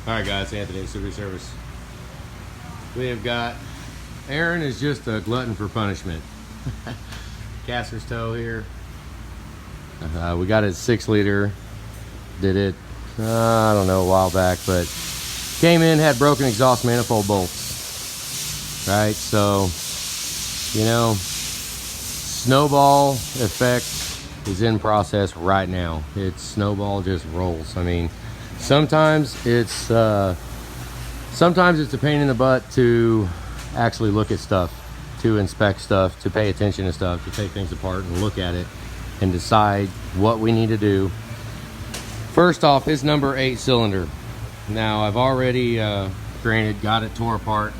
Alright guys, Anthony, Super Service. We have got, Aaron is just a glutton for punishment. Caster's toe here. We got his 6-liter. Did it, I don't know, a while back, but came in, had broken exhaust manifold bolts. Right, so, you know, snowball effect is in process right now. It's snowball just rolls. I mean, sometimes it's a pain in the butt to actually look at stuff, to inspect stuff, to pay attention to stuff, to take things apart and look at it and decide what we need to do. First off, his number 8 cylinder. Now I've already granted got it tore apart,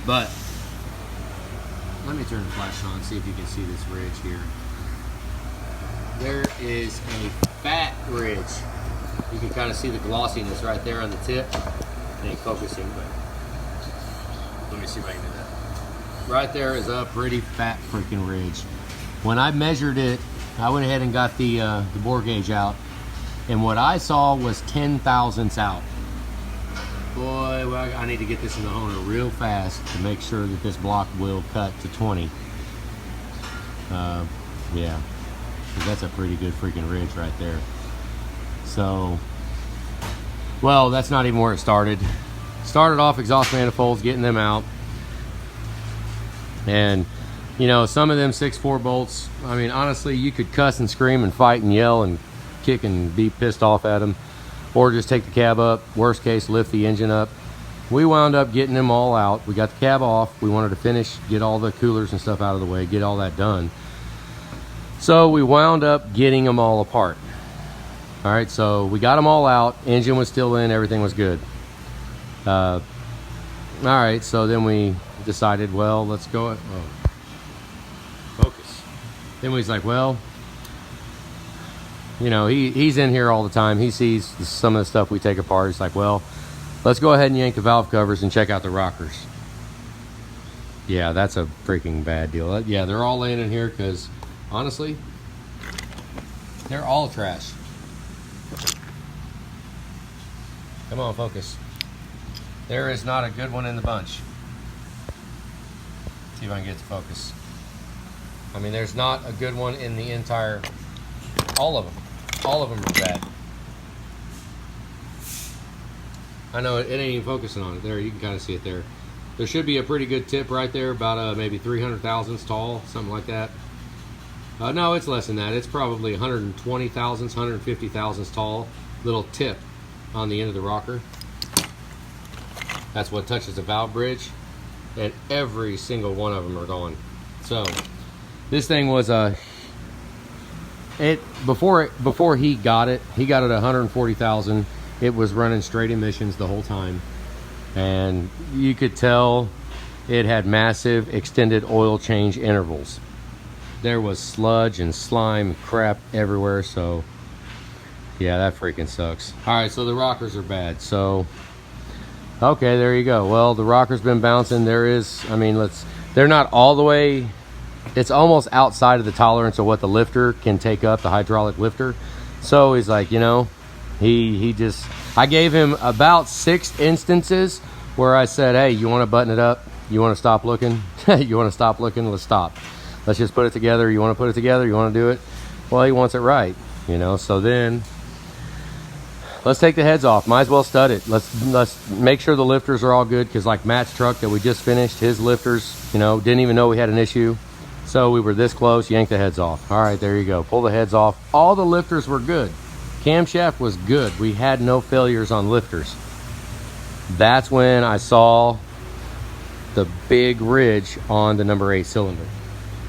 but let me turn the flash on, see if you can see this ridge here. There is a fat ridge. You can kind of see the glossiness right there on the tip. It ain't focusing, but let me see if I can do that. Right there is a pretty fat freaking ridge. When I measured it, I went ahead and got the bore gauge out, and what I saw was 10 thousandths out. Boy, well, I need to get this in the Honer real fast to make sure that this block will cut to 20. Yeah, 'cause that's a pretty good freaking ridge right there. So, well, that's not even where it started. Started off exhaust manifolds, getting them out. And, you know, some of them 6-4 bolts, I mean, honestly, you could cuss and scream and fight and yell and kick and be pissed off at them. Or just take the cab up. Worst case, lift the engine up. We wound up getting them all out. We got the cab off. We wanted to finish, get all the coolers and stuff out of the way, get all that done. So we wound up getting them all apart. All right, so we got them all out. Engine was still in, everything was good. All right, so then we decided, well, let's go. Focus. Then we was like, well, you know, he's in here all the time. He sees some of the stuff we take apart. It's like, well, let's go ahead and yank the valve covers and check out the rockers. Yeah, that's a freaking bad deal. Yeah, they're all laying in here because, honestly, they're all trash. Come on, focus. There is not a good one in the bunch. See if I can get it to focus. I mean, there's not a good one in the entire, all of them. All of them are bad. I know it ain't even focusing on it. There, you can kind of see it there. There should be a pretty good tip right there, about maybe 300 thousandths tall, something like that. No, it's less than that. It's probably 120 thousandths, 150 thousandths tall, little tip on the end of the rocker. That's what touches the valve bridge, and every single one of them are gone. So this thing was before he got it at 140,000. It was running straight emissions the whole time, and you could tell it had massive extended oil change intervals. There was sludge and slime crap everywhere. So yeah, that freaking sucks. All right, so the rockers are bad. So okay, there you go. Well, the rocker's been bouncing. There is, I mean, they're not all the way, it's almost outside of the tolerance of what the lifter can take up, the hydraulic lifter. So he's like, you know, he just, I gave him about 6 instances where I said, hey, you want to button it up? You want to stop looking? You want to stop looking? Let's stop. Let's just put it together. You want to put it together? You want to do it? Well, he wants it right, you know. So then let's take the heads off. Might as well stud it. Let's make sure the lifters are all good, because like Matt's truck that we just finished, his lifters, you know, didn't even know we had an issue. So we were this close. Yank the heads off. All right, there you go. Pull the heads off. All the lifters were good. Camshaft was good. We had no failures on lifters. That's when I saw the big ridge on the number 8 cylinder.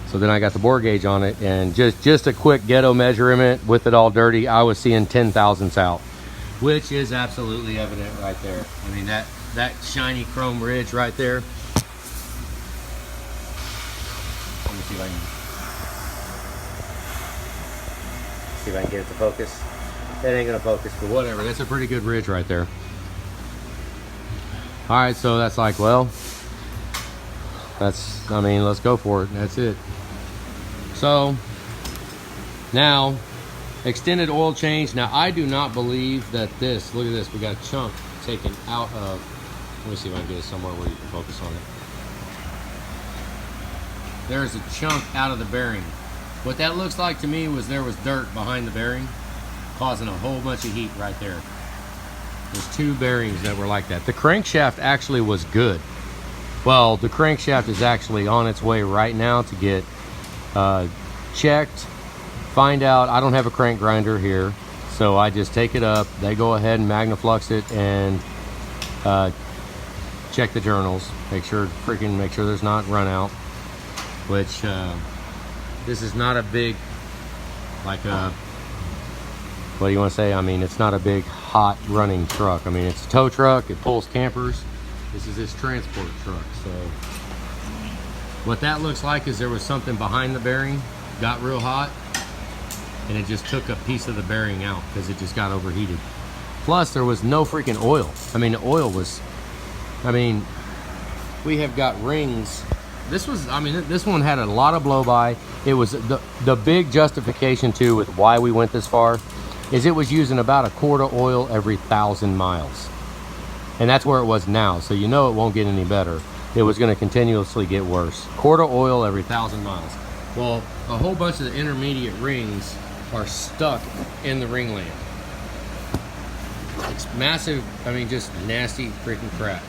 So then I got the bore gauge on it, and just a quick ghetto measurement with it all dirty, I was seeing 10 thousandths out, which is absolutely evident right there. I mean, that shiny chrome ridge right there. Let me see if I can get it to focus. It ain't gonna focus, but whatever. That's a pretty good ridge right there. All right, so that's like, well, that's, I mean, let's go for it. That's it. So now, extended oil change. Now, I do not believe that this, look at this, we got a chunk taken out of. Let me see if I can get it somewhere where you can focus on it. There's a chunk out of the bearing. What that looks like to me was there was dirt behind the bearing, causing a whole bunch of heat right there. There's 2 bearings that were like that. The crankshaft actually was good. Well, the crankshaft is actually on its way right now to get checked. Find out. I don't have a crank grinder here, so I just take it up. They go ahead and Magnaflux it and check the journals. Make sure there's not run out. Which this is not a big, like a, what do you want to say? I mean, it's not a big hot running truck. I mean, it's a tow truck. It pulls campers. This is his transport truck. So what that looks like is there was something behind the bearing, got real hot, and it just took a piece of the bearing out because it just got overheated. Plus, there was no freaking oil. I mean, the oil was, I mean, we have got rings. This one had a lot of blow by. It was the big justification too with why we went this far is it was using about a quart of oil every 1,000 miles. And that's where it was now. So you know it won't get any better. It was going to continuously get worse. Quart of oil every 1,000 miles. Well, a whole bunch of the intermediate rings are stuck in the ring land. It's massive, I mean, just nasty freaking crap.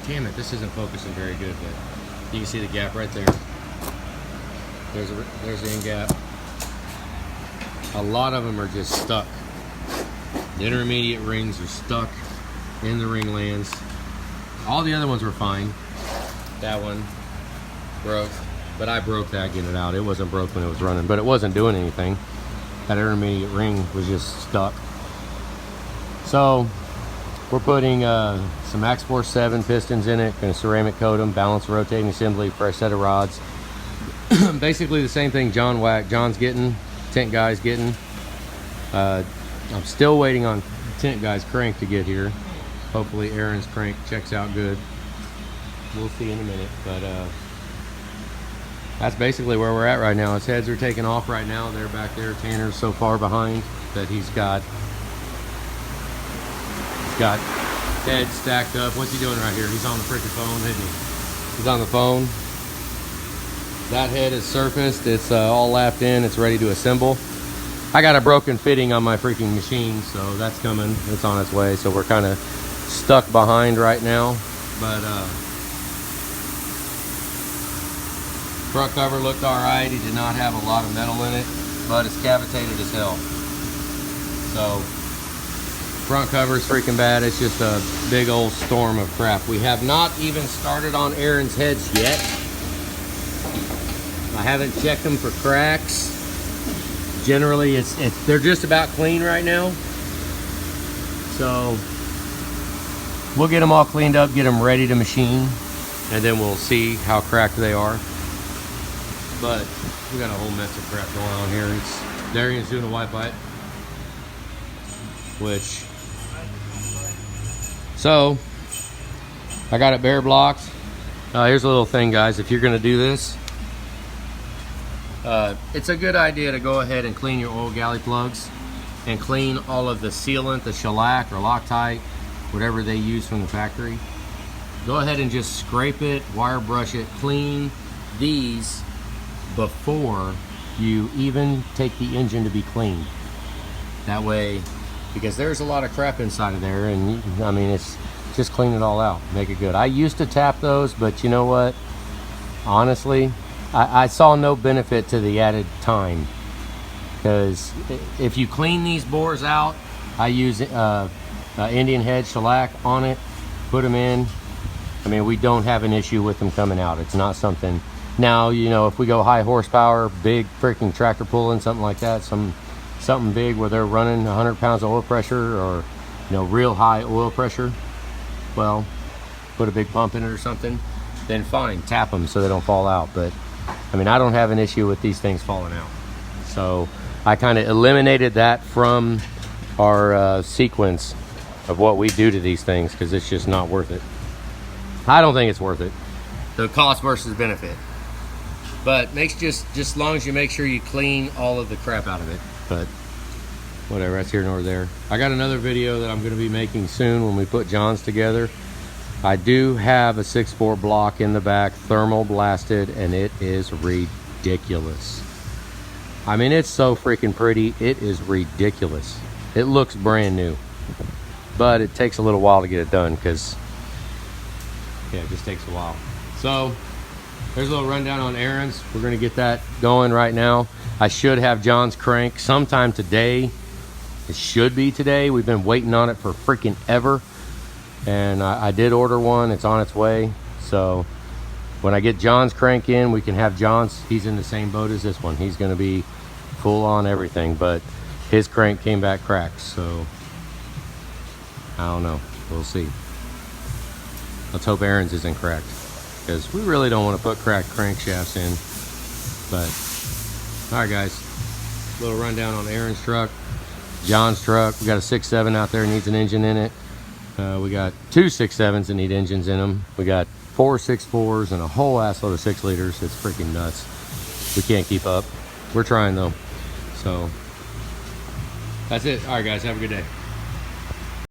Damn it, this isn't focusing very good, but you can see the gap right there. There's the end gap. A lot of them are just stuck. The intermediate rings are stuck in the ring lands. All the other ones were fine. That one broke, but I broke that getting it out. It wasn't broke when it was running, but it wasn't doing anything. That intermediate ring was just stuck. So we're putting some X-Force 7 pistons in it, gonna ceramic coat them, balance rotating assembly, fresh set of rods. Basically the same thing John's getting, Tent Guy's getting. I'm still waiting on Tent Guy's crank to get here. Hopefully Aaron's crank checks out good. We'll see in a minute, but that's basically where we're at right now. His heads are taking off right now. They're back there. Tanner's so far behind that he's got heads stacked up. What's he doing right here? He's on the freaking phone, isn't he? He's on the phone. That head is surfaced. It's all lapped in. It's ready to assemble. I got a broken fitting on my freaking machine, so that's coming. It's on its way. So we're kind of stuck behind right now, but front cover looked all right. He did not have a lot of metal in it, but it's cavitated as hell. So front cover is freaking bad. It's just a big old storm of crap. We have not even started on Aaron's heads yet. I haven't checked them for cracks. Generally, they're just about clean right now. So we'll get them all cleaned up, get them ready to machine, and then we'll see how cracked they are. But we got a whole mess of crap going on here. Darian's doing a wipe bite, so I got it bare blocked. Here's a little thing, guys. If you're gonna do this, it's a good idea to go ahead and clean your oil galley plugs and clean all of the sealant, the shellac or Loctite, whatever they use from the factory. Go ahead and just scrape it, wire brush it, clean these before you even take the engine to be cleaned. That way, because there's a lot of crap inside of there, and I mean, it's just clean it all out, make it good. I used to tap those, but you know what? Honestly, I saw no benefit to the added time, because if you clean these bores out, I use Indian head shellac on it, put them in. I mean, we don't have an issue with them coming out. It's not something. Now, you know, if we go high horsepower, big freaking tractor pulling, something like that, something big where they're running 100 pounds of oil pressure, or, you know, real high oil pressure, well, put a big pump in it or something, then fine, tap them so they don't fall out. But I mean, I don't have an issue with these things falling out. So I kind of eliminated that from our sequence of what we do to these things, because it's just not worth it. I don't think it's worth it, the cost versus benefit. But just as long as you make sure you clean all of the crap out of it. But whatever, that's here nor there. I got another video that I'm going to be making soon when we put Johns together. I do have a 6.4 block in the back, thermal blasted, and it is ridiculous. I mean, it's so freaking pretty. It is ridiculous. It looks brand new, but it takes a little while to get it done because, yeah, it just takes a while. So there's a little rundown on errands. We're going to get that going right now. I should have John's crank sometime today. It should be today. We've been waiting on it for freaking ever. And I did order one. It's on its way. So when I get John's crank in, we can have John's. He's in the same boat as this one. He's going to be full on everything. But his crank came back cracked. So I don't know. We'll see. Let's hope Aaron's isn't cracked, because we really don't want to put cracked crankshafts in. But all right, guys, little rundown on Aaron's truck, John's truck. We got a 6.7 out there, needs an engine in it. We got 2 6.7s that need engines in them. We got 4 6.4s and a whole assload of 6 liters. It's freaking nuts. We can't keep up. We're trying though. So that's it. All right, guys, have a good day.